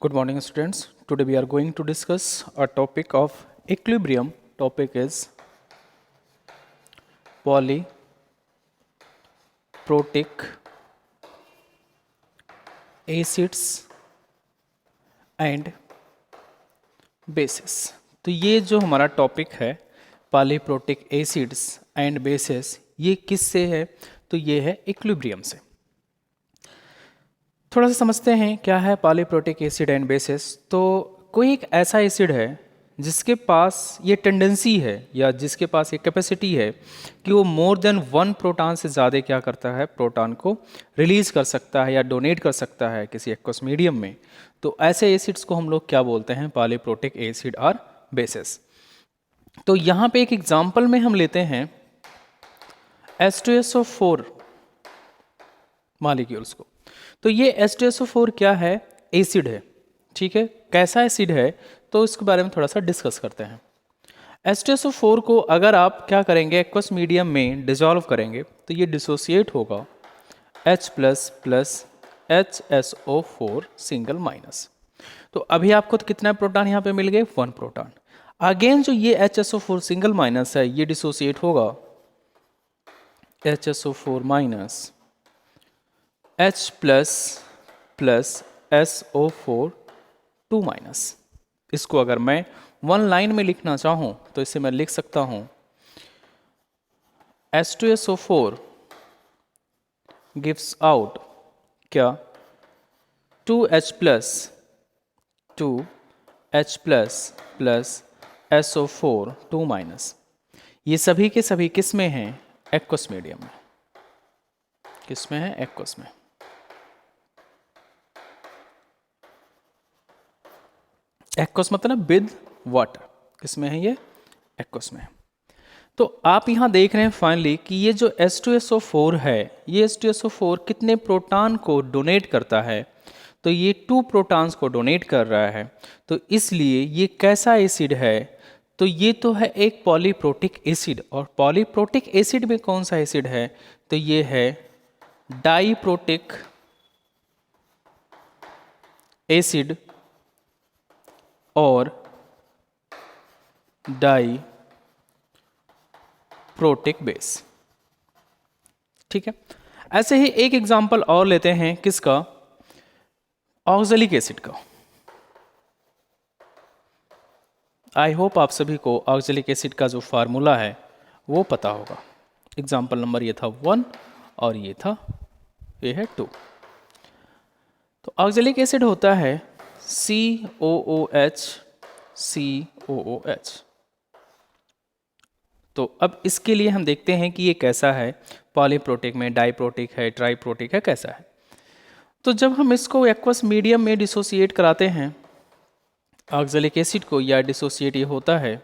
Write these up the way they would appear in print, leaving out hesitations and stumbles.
Good morning, students. Today we are going to discuss a topic of equilibrium. Topic is polyprotic acids and bases. तो ये जो हमारा topic है polyprotic acids and bases, ये किससे है? तो ये है इक्विलिब्रियम से। थोड़ा सा समझते हैं क्या है पॉलीप्रोटिक एसिड एंड बेसिस। तो कोई एक ऐसा एसिड है जिसके पास ये टेंडेंसी है या जिसके पास ये कैपेसिटी है कि वो मोर देन वन प्रोटॉन से ज़्यादा क्या करता है, प्रोटॉन को रिलीज कर सकता है या डोनेट कर सकता है किसी एक्वस मीडियम में। तो ऐसे एसिड्स को हम लोग क्या बोलते हैं? पॉलीप्रोटिक एसिड और बेसिस। तो यहाँ पे एक एग्जाम्पल में हम लेते हैं H2SO4 मॉलिक्यूल्स को। तो ये H2SO4 क्या है? एसिड है। ठीक है, कैसा एसिड है तो इसके बारे में थोड़ा सा डिस्कस करते हैं। H2SO4 को अगर आप क्या करेंगे, एक्वस मीडियम में डिसॉल्व करेंगे तो ये डिसोसिएट होगा H plus HSO4 single minus. तो अभी आपको तो कितना प्रोटॉन यहाँ पे मिल गए? One proton. अगेन जो ये HSO4 सिंगल माइनस है ये डिसोसिएट होगा HSO4 minus H plus SO4 2 minus. इसको अगर मैं वन लाइन में लिखना चाहूं तो इसे मैं लिख सकता हूं H2SO4 गिव्स आउट क्या? 2H plus SO4 2 minus. ये सभी के सभी किस में हैं? एक्वस मीडियम में। किस में है? एक्वस में। एक्वस मतलब विद वाटर। किस में है ये? एक्वस में। तो आप यहाँ देख रहे हैं फाइनली कि ये जो H2SO4 है, ये H2SO4 कितने प्रोटॉन को डोनेट करता है? तो ये 2 प्रोटॉन्स को डोनेट कर रहा है। तो इसलिए ये कैसा एसिड है? तो ये तो है एक पॉलीप्रोटिक एसिड। और पॉलीप्रोटिक एसिड में कौन सा एसिड है? तो ये है डाइप्रोटिक एसिड और डाइप्रोटिक बेस। ठीक है, ऐसे ही एक एग्जांपल और लेते हैं किसका? ऑक्जेलिक एसिड का। आई होप आप सभी को ऑक्जेलिक एसिड का जो फार्मूला है वो पता होगा। एग्जांपल नंबर ये था 1 और ये है 2। तो ऑक्जेलिक एसिड होता है COOH। तो अब इसके लिए हम देखते हैं कि ये कैसा है, पॉलीप्रोटिक में, डाइप्रोटिक है, ट्राइप्रोटिक है, कैसा है। तो जब हम इसको एक्वस मीडियम में डिसोसिएट कराते हैं ऑक्जेलिक एसिड को, या डिसोसिएट ये होता है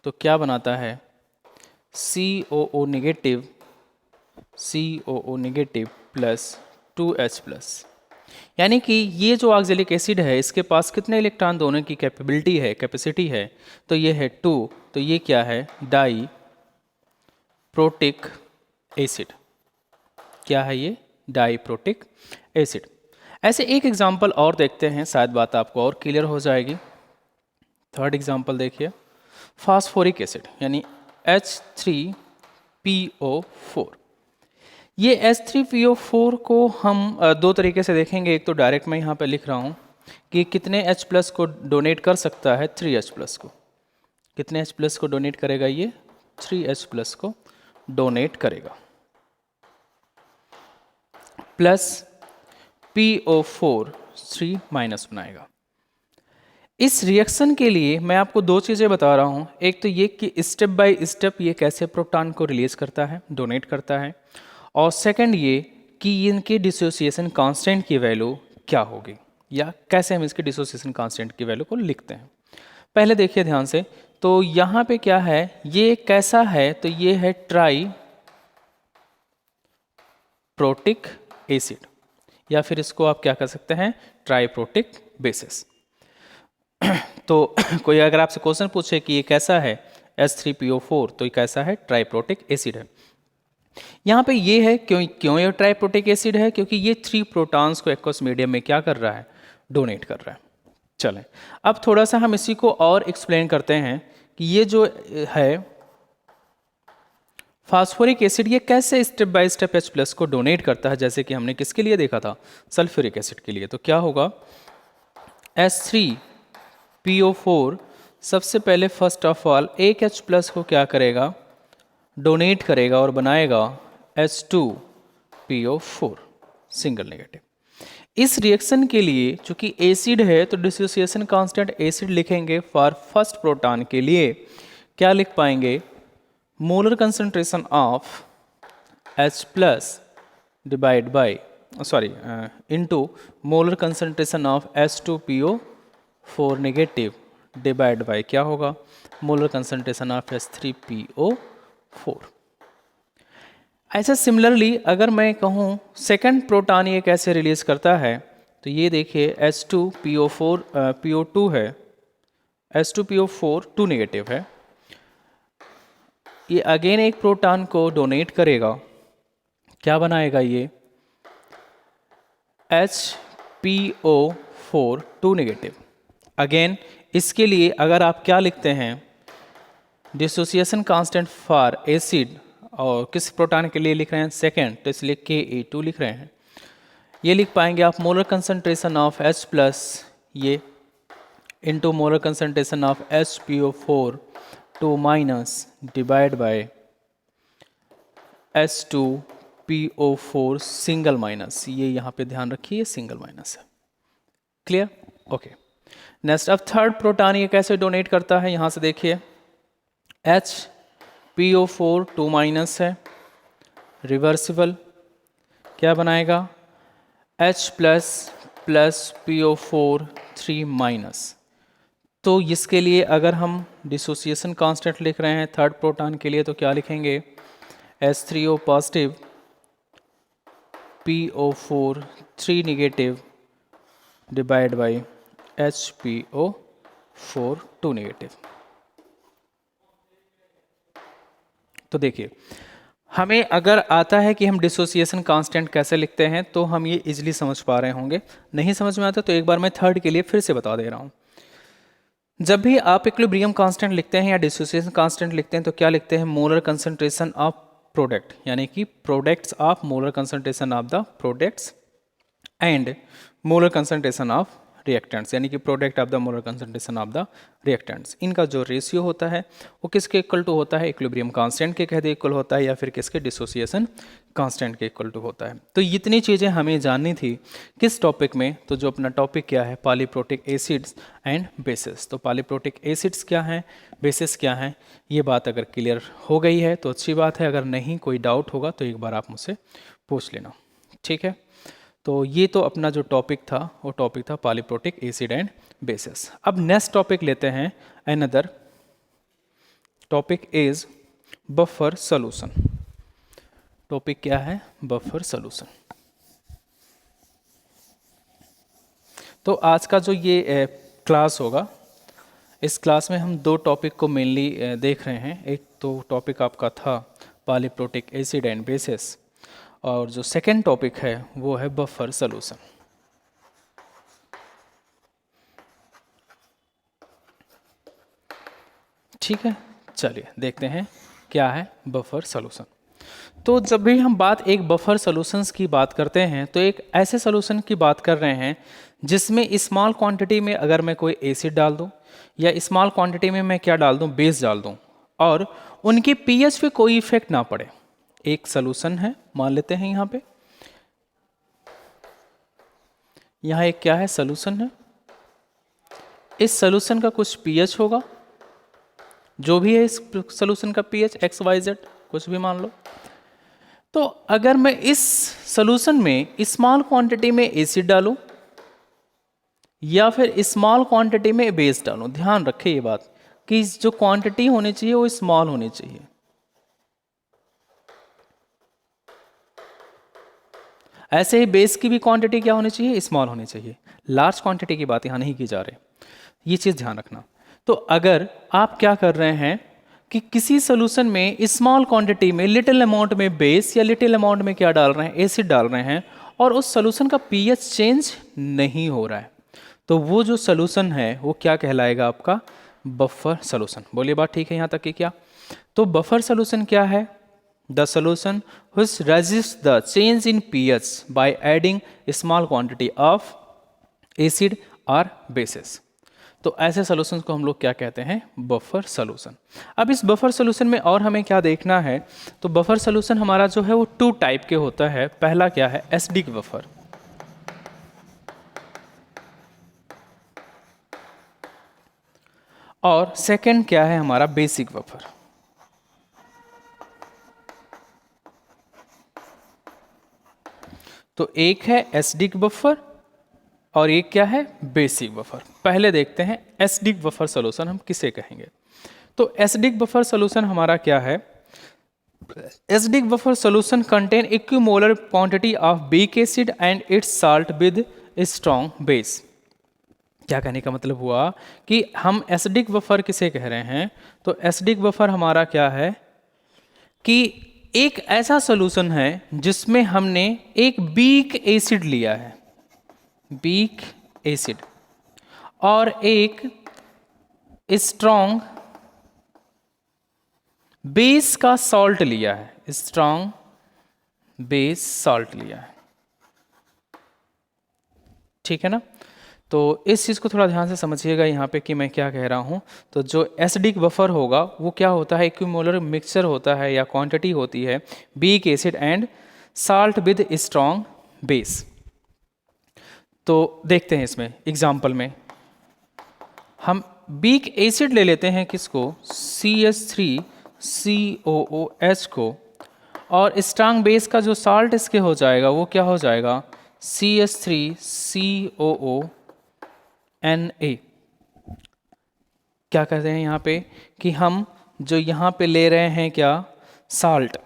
तो क्या बनाता है? COO negative plus 2H plus. यानी कि ये जो ऑक्जेलिक एसिड है इसके पास कितने इलेक्ट्रॉन दोनों की कैपेबिलिटी है, कैपेसिटी है? तो ये है 2। तो ये क्या है? Diprotic acid. क्या है ये? Diprotic acid. ऐसे एक एग्जांपल और देखते हैं, शायद बात आपको और क्लियर हो जाएगी। थर्ड एग्जांपल देखिए, फास्फोरिक एसिड यानी H3PO4। ये H3PO4 को हम दो तरीके से देखेंगे। एक तो डायरेक्ट मैं यहाँ पे लिख रहा हूँ कि कितने H प्लस को डोनेट कर सकता है? 3H प्लस को। कितने H प्लस को डोनेट करेगा? ये 3H प्लस को डोनेट करेगा, प्लस PO4 3 माइनस बनाएगा। इस रिएक्शन के लिए मैं आपको दो चीज़ें बता रहा हूँ। एक तो ये कि स्टेप बाय स्टेप ये कैसे प्रोटॉन को रिलीज करता है, डोनेट करता है, और सेकंड ये कि इनके डिसोसिएशन कांस्टेंट की वैल्यू क्या होगी, या कैसे हम इसके डिसोसिएशन कांस्टेंट की वैल्यू को लिखते हैं। पहले देखिए ध्यान से। तो यहाँ पे क्या है? ये कैसा है? तो ये है ट्राइप्रोटिक एसिड, या फिर इसको आप क्या कर सकते हैं? Triprotic basis. तो कोई अगर आपसे क्वेश्चन पूछे कि ये कैसा है H3PO4, तो ये कैसा है? ट्राइप्रोटिक एसिड है। यहाँ पे ये है क्यों ये ट्राइप्रोटिक एसिड है? क्योंकि ये 3 प्रोटॉन्स को एक्वस मीडियम में क्या कर रहा है? डोनेट कर रहा है। चलें, अब थोड़ा सा हम इसी को और एक्सप्लेन करते हैं कि ये जो है फास्फोरिक एसिड ये कैसे step by step H plus को डोनेट करता है, जैसे कि हमने किसके लिए देखा था, सल्फ्यूरिक एसिड के लिए। तो क्या होगा, H3PO4 सबसे पहले फर्स्ट ऑफ ऑल एक H प्लस को क्या करेगा, डोनेट करेगा और बनाएगा H2PO4 सिंगल नेगेटिव। इस रिएक्शन के लिए चूंकि एसिड है तो डिसोसिएशन कांस्टेंट एसिड लिखेंगे फॉर फर्स्ट प्रोटॉन के लिए, क्या लिख पाएंगे, molar concentration of H plus divide by into molar concentration of H2PO4 negative divide by क्या होगा, मोलर कंसंट्रेशन ऑफ H3PO4। ऐसा सिमिलरली अगर मैं कहूँ सेकंड प्रोटॉन ये कैसे रिलीज करता है, तो ये देखिए H2PO4 PO2 है, H2PO4 2 नेगेटिव है, ये अगेन एक प्रोटॉन को डोनेट करेगा, क्या बनाएगा ये HPO4 2 नेगेटिव। अगेन इसके लिए अगर आप क्या लिखते हैं, डिसोसिएशन कांस्टेंट फॉर एसिड, और किस प्रोटॉन के लिए लिख रहे हैं, सेकेंड, तो इसलिए Ka2 लिख रहे हैं। ये लिख पाएंगे आप molar concentration of H plus ये into molar concentration of HPO4 2 minus divide by H2PO4 single minus, ये यहाँ पे ध्यान रखिए सिंगल माइनस है। Clear, okay. नेक्स्ट अब थर्ड प्रोटॉन ये कैसे डोनेट करता है, यहाँ से देखिए HPO4 2 माइनस है, रिवर्सिबल, क्या बनाएगा H plus plus PO4 3 minus. तो इसके लिए अगर हम डिसोसिएशन कांस्टेंट लिख रहे हैं थर्ड प्रोटॉन के लिए तो क्या लिखेंगे, H3O positive PO4 3 negative divide by HPO4 2 negative. तो देखिए हमें अगर आता है कि हम डिसोसिएशन कांस्टेंट कैसे लिखते हैं तो हम ये इजीली समझ पा रहे होंगे, नहीं समझ में आता तो एक बार मैं थर्ड के लिए फिर से बता दे रहा हूँ। जब भी आप इक्विलिब्रियम कांस्टेंट लिखते हैं या डिसोसिएशन कांस्टेंट लिखते हैं तो क्या लिखते हैं, मोलर कंसंट्रेशन ऑफ प्रोडक्ट, यानी कि products of molar concentration of the products and molar concentration of reactants, यानी कि product of the molar concentration of the reactants. इनका जो रेशियो होता है वो किसके इक्वल टू होता है, इक्विलिब्रियम कांस्टेंट के कहते इक्वल होता है या फिर किसके, डिसोसिएशन कांस्टेंट के इक्वल टू होता है। तो इतनी चीज़ें हमें जाननी थी किस टॉपिक में, तो जो अपना टॉपिक क्या है, पॉलीप्रोटिक एसिड्स एंड बेसिस। तो पॉलीप्रोटिक एसिड्स क्या हैं, बेसिस क्या हैं, ये बात अगर क्लियर हो गई है तो अच्छी बात है, अगर नहीं कोई डाउट होगा तो एक बार आप मुझसे पूछ लेना, ठीक है। तो ये तो अपना जो टॉपिक था वो टॉपिक था पॉलीप्रोटिक एसिड एंड बेसिस। अब नेक्स्ट टॉपिक लेते हैं, another topic is buffer solution. Topic क्या है, बफर सॉल्यूशन। तो आज का जो ये क्लास होगा, इस क्लास में हम दो टॉपिक को मेनली देख रहे हैं। एक तो टॉपिक आपका था पॉलीप्रोटिक एसिड एंड बेसिस, और जो सेकेंड टॉपिक है वो है बफर सॉल्यूशन। ठीक है, चलिए देखते हैं क्या है बफर सॉल्यूशन। तो जब भी हम एक बफर सॉल्यूशंस की बात करते हैं तो एक ऐसे सॉल्यूशन की बात कर रहे हैं जिसमें स्मॉल क्वांटिटी में अगर मैं कोई एसिड डाल दूं या स्मॉल क्वांटिटी में मैं क्या डाल दूं, बेस डाल दूं, और उनके पीएच पे कोई इफेक्ट ना पड़े। एक सॉल्यूशन है, मान लेते हैं यहाँ एक क्या है, सॉल्यूशन है। इस सॉल्यूशन का कुछ पीएच होगा, जो भी है इस सॉल्यूशन का पीएच XYZ कुछ भी मान लो। तो अगर मैं इस सॉल्यूशन में स्मॉल क्वांटिटी में एसिड डालूं या फिर स्मॉल क्वांटिटी में बेस डालूं, ध्यान रखें ये बात कि जो क्वांटिटी होनी चाहिए वो स्मॉल होनी चाहिए। ऐसे ही बेस की भी क्वांटिटी क्या होनी चाहिए, स्मॉल होनी चाहिए। लार्ज क्वांटिटी की बात यहाँ नहीं की जा रही, ये चीज़ ध्यान रखना। तो अगर आप क्या कर रहे हैं कि किसी सोल्यूशन में स्मॉल क्वांटिटी में लिटिल अमाउंट में बेस या लिटिल अमाउंट में क्या डाल रहे हैं, एसिड डाल रहे हैं, और उस सोल्यूशन का पीएच चेंज नहीं हो रहा है, तो वो जो सोल्यूशन है वो क्या कहलाएगा आपका, बफर सोल्यूशन। बोलिए बात ठीक है यहाँ तक कि क्या? तो बफर सोल्यूशन क्या है? The solution which resists the change in pH by adding a small quantity of acid or bases। तो ऐसे सोल्यूशन को हम लोग क्या कहते हैं, बफर सोल्यूशन। अब इस बफर सोल्यूशन में और हमें क्या देखना है, तो बफर सोल्यूशन हमारा जो है वो 2 टाइप के होता है। पहला क्या है, एसिडिक बफर, और सेकंड क्या है हमारा, बेसिक बफर। तो एक है एसिडिक बफर और एक क्या है, बेसिक बफर। पहले देखते हैं एसिडिक बफर सॉल्यूशन हम किसे कहेंगे। तो एसिडिक बफर सॉल्यूशन हमारा क्या है, acidic buffer solution contain equimolar quantity of weak acid and it's salt with strong base. क्या कहने का मतलब हुआ कि हम एसिडिक बफर किसे कह रहे हैं, तो एसिडिक बफर हमारा क्या है कि एक ऐसा सॉल्यूशन है जिसमें हमने एक वीक एसिड लिया है, वीक एसिड, और एक स्ट्रॉन्ग बेस का सॉल्ट लिया है, स्ट्रॉन्ग बेस सॉल्ट लिया है। ठीक है ना? तो इस चीज़ को थोड़ा ध्यान से समझिएगा यहाँ पे कि मैं क्या कह रहा हूँ। तो जो एसिडिक बफर होगा वो क्या होता है, इक्विमोलर मिक्सचर होता है या क्वांटिटी होती है weak acid and salt with strong base. तो देखते हैं इसमें एग्जाम्पल में हम वीक एसिड ले लेते हैं किसको, CH3COOH को, और स्ट्रॉन्ग बेस का जो साल्ट इसके हो जाएगा वो क्या हो जाएगा, CH3COONA। क्या कहते हैं यहाँ पे कि हम जो यहाँ पे ले रहे हैं क्या, साल्ट,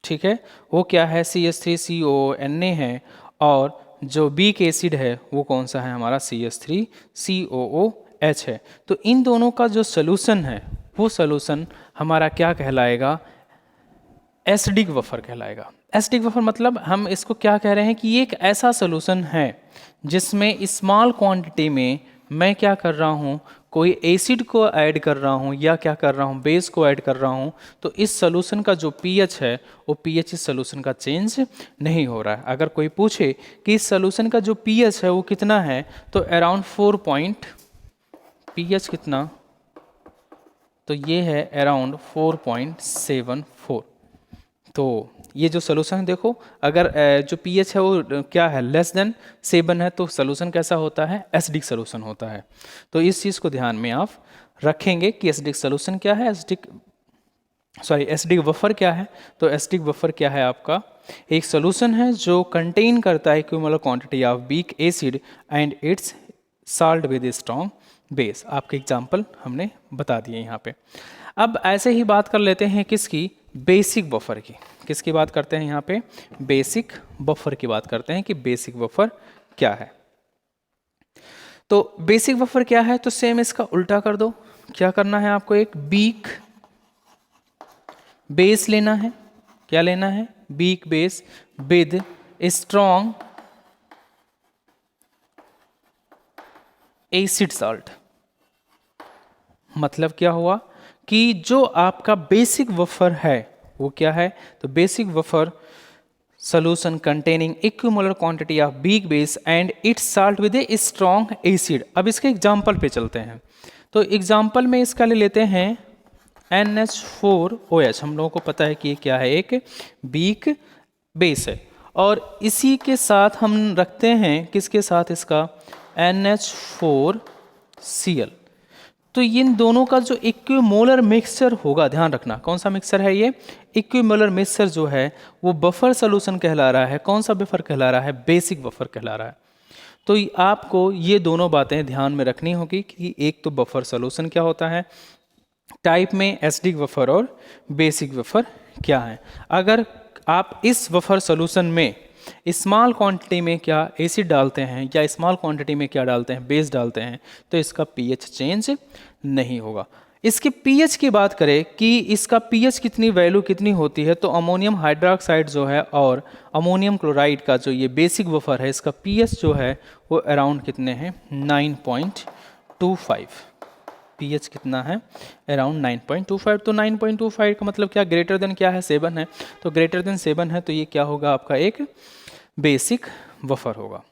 ठीक है, वो क्या है, CH3COONA है, और जो वीक एसिड है वो कौन सा है हमारा, CH3COOH है। तो इन दोनों का जो सोल्यूशन है वो सोल्यूशन हमारा क्या कहलाएगा, एसिडिक बफर कहलाएगा। एसिडिक बफर मतलब हम इसको क्या कह रहे हैं कि ये एक ऐसा सोल्यूशन है जिसमें स्मॉल क्वांटिटी में मैं क्या कर रहा हूँ, कोई एसिड को ऐड कर रहा हूँ या क्या कर रहा हूँ, बेस को ऐड कर रहा हूँ। तो इस सोल्यूशन का जो पीएच है वो पीएच इस सोल्यूशन का चेंज नहीं हो रहा है। अगर कोई पूछे कि इस सोल्यूशन का जो पीएच है वो कितना है, तो अराउंड 4 पीएच कितना, तो ये है अराउंड 4.74। तो ये जो सोल्यूशन देखो, अगर जो पीएच है वो क्या है, लेस देन 7 है, तो सोल्यूशन कैसा होता है, एसिडिक सोल्यूशन होता है। तो इस चीज़ को ध्यान में आप रखेंगे कि एसिडिक सोल्यूशन क्या है, एसिडिक बफर क्या है। तो एसिडिक बफर क्या है आपका, एक सोल्यूशन है जो कंटेन करता है equimolar quantity of weak acid and it's salt with strong base. आपके एग्जाम्पल हमने बता दिए यहाँ पे। अब ऐसे ही बात कर लेते हैं किसकी, बेसिक बफर की। किसकी बात करते हैं यहाँ पे, बेसिक बफर की बात करते हैं कि बेसिक बफर क्या है। तो बेसिक बफर क्या है, तो सेम इसका उल्टा कर दो। क्या करना है आपको, एक वीक बेस लेना है। क्या लेना है, weak base with strong acid salt. मतलब क्या हुआ कि जो आपका बेसिक बफर है वो क्या है, तो basic buffer solution containing equimolar quantity of weak base and its salt with a strong acid। अब इसके एग्जाम्पल पे चलते हैं। तो एग्जाम्पल में इसका ले लेते हैं NH4OH। हम लोगों को पता है कि ये क्या है, एक वीक बेस है, और इसी के साथ हम रखते हैं किसके साथ, इसका NH4Cl। तो इन दोनों का जो इक्विमोलर मिक्सचर होगा, ध्यान रखना कौन सा मिक्सचर है ये, इक्विमोलर मिक्सचर जो है वो बफर सोल्यूशन कहला रहा है। कौन सा बफर कहला रहा है, बेसिक बफर कहला रहा है। तो आपको ये दोनों बातें ध्यान में रखनी होगी कि एक तो बफर सोल्यूशन क्या होता है टाइप में, एसिडिक बफर और बेसिक बफर क्या है। अगर आप इस बफर सोल्यूशन में स्मॉल क्वांटिटी में क्या एसिड डालते हैं या स्मॉल क्वांटिटी में क्या डालते हैं, बेस डालते हैं, तो इसका पीएच चेंज नहीं होगा। इसके पीएच की बात करें कि इसका पीएच कितनी वैल्यू कितनी होती है, तो अमोनियम हाइड्रोक्साइड जो है और अमोनियम क्लोराइड का जो ये बेसिक बफर है, इसका पीएच जो है वो अराउंड कितने हैं 9.25। पीएच कितना है अराउंड 9.25। तो 9.25 का मतलब क्या, ग्रेटर देन क्या है 7 है, तो ग्रेटर देन 7 है तो ये क्या होगा आपका एक बेसिक बफर होगा।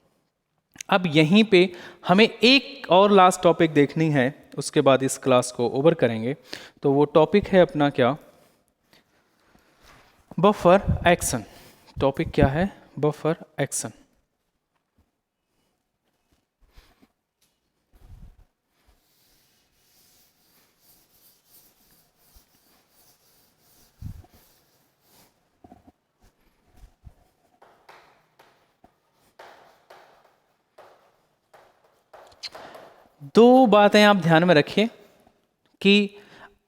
अब यहीं पे हमें एक और लास्ट टॉपिक देखनी है, उसके बाद इस क्लास को ओवर करेंगे। तो वो टॉपिक है अपना क्या, बफर एक्शन। टॉपिक क्या है, बफर एक्शन। दो बातें आप ध्यान में रखिए कि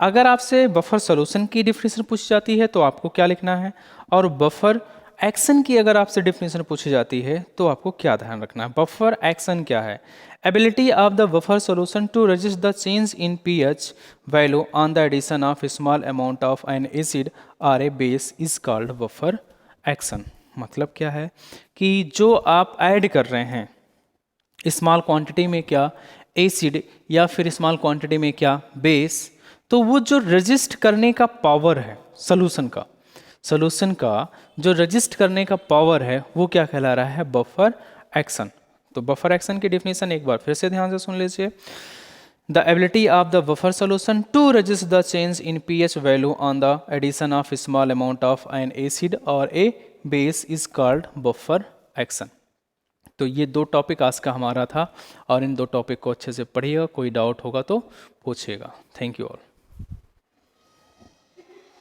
अगर आपसे बफर सॉल्यूशन की डेफिनेशन पूछी जाती है तो आपको क्या लिखना है, और बफर एक्शन की अगर आपसे डेफिनेशन पूछी जाती है तो आपको क्या ध्यान रखना है। बफर एक्शन क्या है, ability of the buffer solution to resist the change in pH value on the addition of small amount of an acid or a base is called buffer action. मतलब क्या है कि जो आप ऐड कर रहे हैं स्मॉल क्वांटिटी में क्या एसिड या फिर स्मॉल क्वांटिटी में क्या बेस, तो वो जो रजिस्ट करने का पावर है सॉल्यूशन का जो रजिस्ट करने का पावर है वो क्या कहला रहा है, बफर एक्शन। तो बफर एक्शन की डेफिनेशन एक बार फिर से ध्यान से सुन लीजिए। The ability of the buffer solution to resist the change in pH value on the addition of small amount of an acid और a base is called buffer action. तो ये दो टॉपिक आज का हमारा था, और इन दो टॉपिक को अच्छे से पढ़िएगा, कोई डाउट होगा तो पूछिएगा। Thank you all.